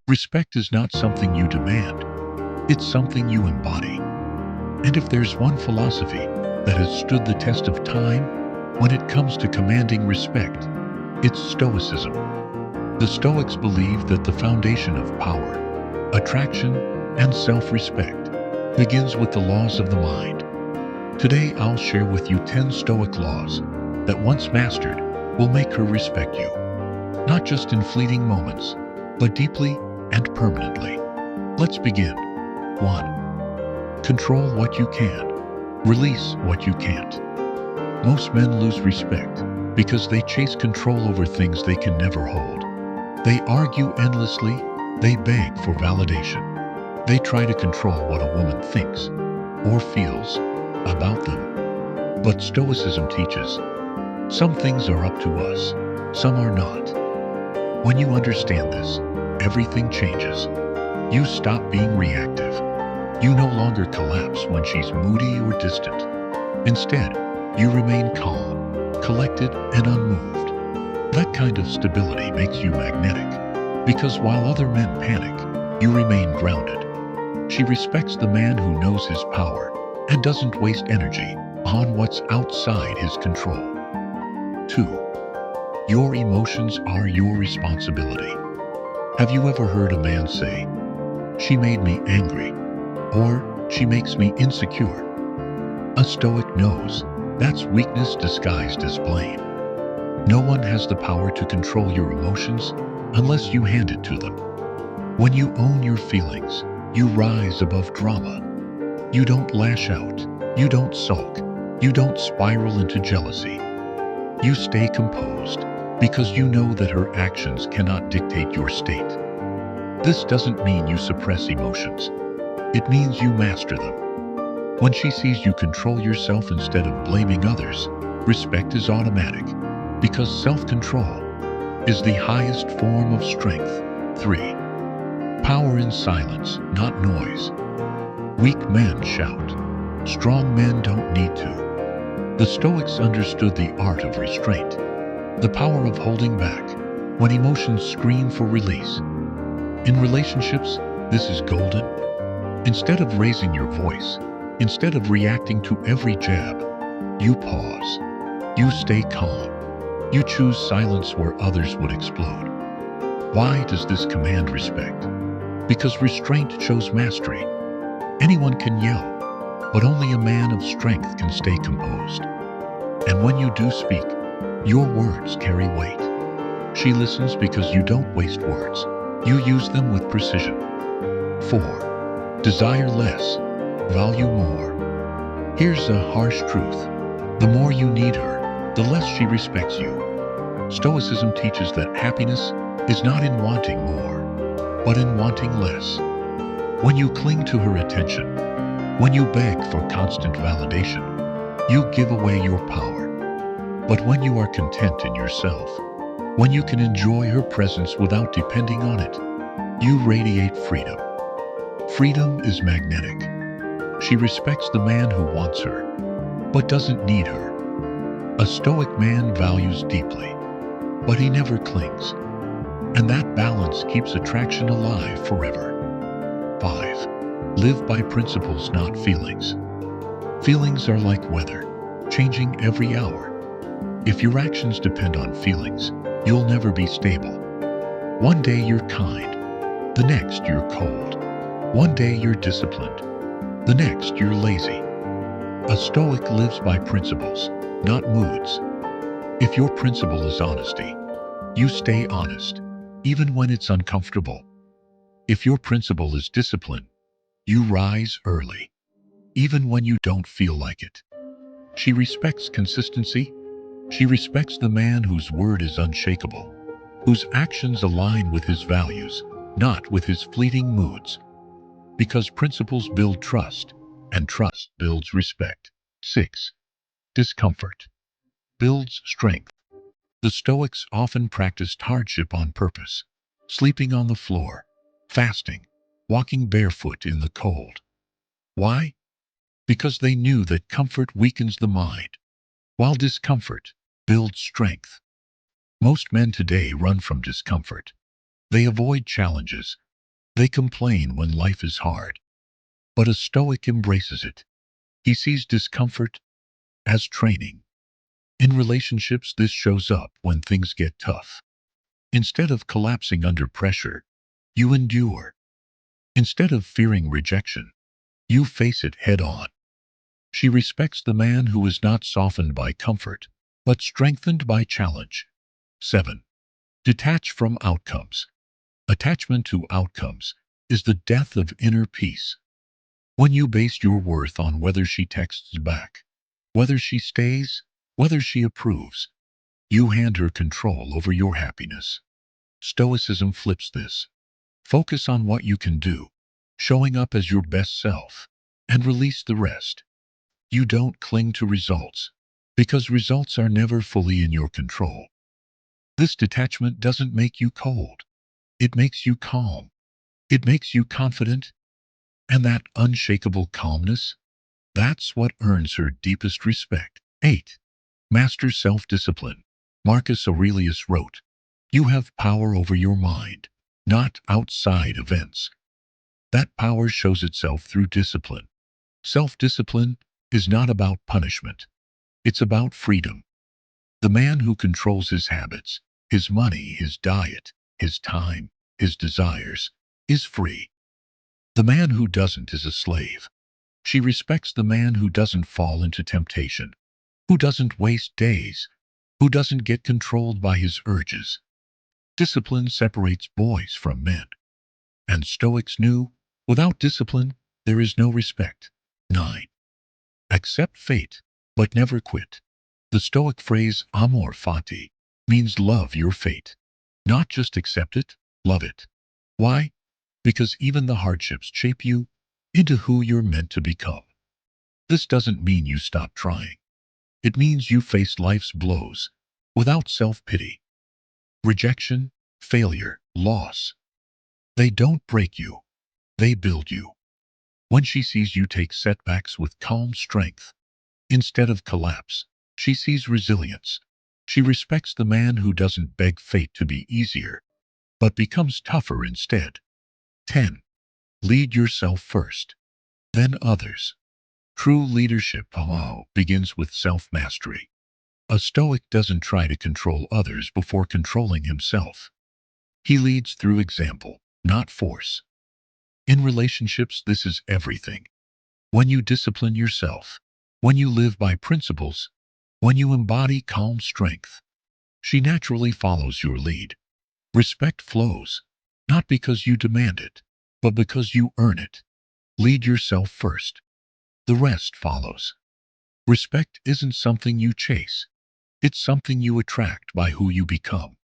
Respect is not something you demand, it's something you embody. And if there's one philosophy that has stood the test of time when it comes to commanding respect, it's Stoicism. The Stoics believe that the foundation of power, attraction, and self-respect begins with the laws of the mind. Today I'll share with you 10 Stoic laws that once mastered will make her respect you, not just in fleeting moments, but deeply and permanently. Let's begin. 1. Control what you can. Release what you can't. Most men lose respect because they chase control over things they can never hold. They argue endlessly, they beg for validation. They try to control what a woman thinks or feels about them. But Stoicism teaches, some things are up to us, some are not. When you understand this, everything changes. You stop being reactive. You no longer collapse when she's moody or distant. Instead, you remain calm, collected, and unmoved. That kind of stability makes you magnetic, because while other men panic, you remain grounded. She respects the man who knows his power and doesn't waste energy on what's outside his control. 2. Your emotions are your responsibility. Have you ever heard a man say, "She made me angry," or "She makes me insecure"? A Stoic knows that's weakness disguised as blame. No one has the power to control your emotions unless you hand it to them. When you own your feelings, you rise above drama. You don't lash out, you don't sulk, you don't spiral into jealousy. You stay composed because you know that her actions cannot dictate your state. This doesn't mean you suppress emotions. It means you master them. When she sees you control yourself instead of blaming others, respect is automatic, because self-control is the highest form of strength. 3. Power in silence, not noise. Weak men shout. Strong men don't need to. The Stoics understood the art of restraint, the power of holding back when emotions scream for release. In relationships, this is golden. Instead of raising your voice, instead of reacting to every jab, you pause. You stay calm. You choose silence where others would explode. Why does this command respect? Because restraint shows mastery. Anyone can yell, but only a man of strength can stay composed. And when you do speak, your words carry weight. She listens because you don't waste words. You use them with precision. 4. Desire less, value more. Here's a harsh truth. The more you need her, the less she respects you. Stoicism teaches that happiness is not in wanting more, but in wanting less. When you cling to her attention, when you beg for constant validation, you give away your power. But when you are content in yourself, when you can enjoy her presence without depending on it, you radiate freedom. Freedom is magnetic. She respects the man who wants her, but doesn't need her. A Stoic man values deeply, but he never clings. And that balance keeps attraction alive forever. 5. Live by principles, not feelings. Feelings are like weather, changing every hour. If your actions depend on feelings, you'll never be stable. One day you're kind, the next you're cold. One day you're disciplined, the next you're lazy. A Stoic lives by principles, not moods. If your principle is honesty, you stay honest, even when it's uncomfortable. If your principle is discipline, you rise early, even when you don't feel like it. She respects consistency. She respects the man whose word is unshakable, whose actions align with his values, not with his fleeting moods. Because principles build trust, and trust builds respect. 6. Discomfort builds strength. The Stoics often practiced hardship on purpose, sleeping on the floor, fasting, walking barefoot in the cold. Why? Because they knew that comfort weakens the mind, while discomfort builds strength. Most men today run from discomfort. They avoid challenges, They complain when life is hard, but a Stoic embraces it. He sees discomfort as training. In relationships, this shows up when things get tough. Instead of collapsing under pressure, you endure. Instead of fearing rejection, you face it head on. She respects the man who is not softened by comfort, but strengthened by challenge. 7. Detach from outcomes. Attachment to outcomes is the death of inner peace. When you base your worth on whether she texts back, whether she stays, whether she approves, you hand her control over your happiness. Stoicism flips this. Focus on what you can do, showing up as your best self, and release the rest. You don't cling to results, because results are never fully in your control. This detachment doesn't make you cold. It makes you calm. It makes you confident. And that unshakable calmness, that's what earns her deepest respect. 8. Master self-discipline. Marcus Aurelius wrote, "You have power over your mind, not outside events." That power shows itself through discipline. Self-discipline is not about punishment. It's about freedom. The man who controls his habits, his money, his diet, his time, his desires, is free. The man who doesn't is a slave. She respects the man who doesn't fall into temptation, who doesn't waste days, who doesn't get controlled by his urges. Discipline separates boys from men. And Stoics knew, without discipline, there is no respect. 9. Accept fate, but never quit. The Stoic phrase amor fati means love your fate. Not just accept it, love it. Why? Because even the hardships shape you into who you're meant to become. This doesn't mean you stop trying. It means you face life's blows without self-pity. Rejection, failure, loss. They don't break you. They build you. When she sees you take setbacks with calm strength, instead of collapse, she sees resilience. She respects the man who doesn't beg fate to be easier, but becomes tougher instead. 10. Lead yourself first, then others. True leadership begins with self-mastery. A Stoic doesn't try to control others before controlling himself. He leads through example, not force. In relationships, this is everything. When you discipline yourself, when you live by principles, when you embody calm strength, she naturally follows your lead. Respect flows, not because you demand it, but because you earn it. Lead yourself first. The rest follows. Respect isn't something you chase. It's something you attract by who you become.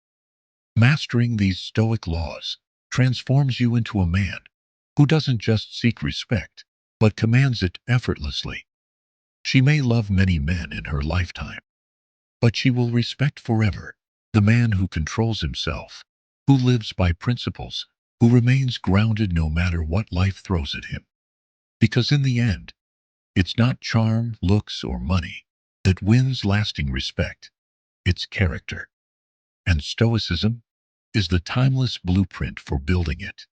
Mastering these Stoic laws transforms you into a man who doesn't just seek respect, but commands it effortlessly. She may love many men in her lifetime, but she will respect forever the man who controls himself, who lives by principles, who remains grounded no matter what life throws at him. Because in the end, it's not charm, looks, or money that wins lasting respect. It's character. And Stoicism is the timeless blueprint for building it.